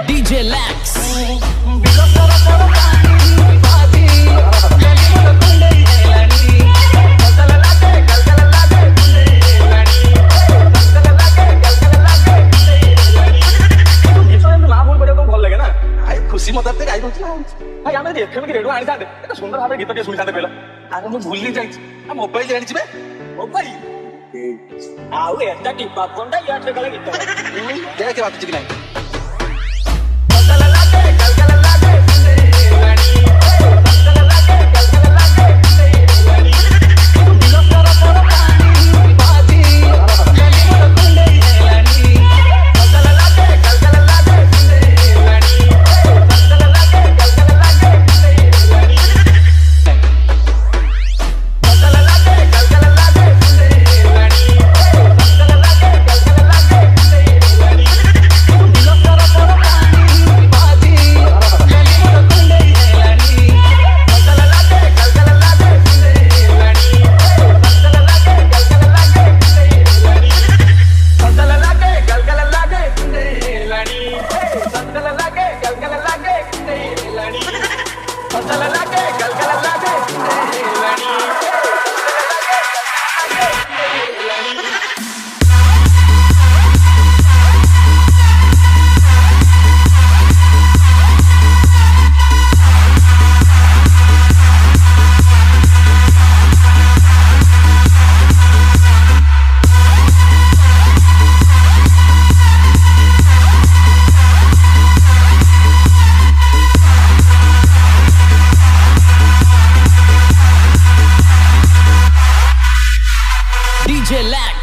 DJ Lax. खुशी मत गाई दौर भाई आम एफएम की रेडियो आनी था सुंदर भाव गीत शुणी था कहला अरे मुझे भूली जाइए मोबाइल जानी मोबाइल आउ एटा टिपा फोनटा याद गला गीत देख बात कि नहीं DJ Lax.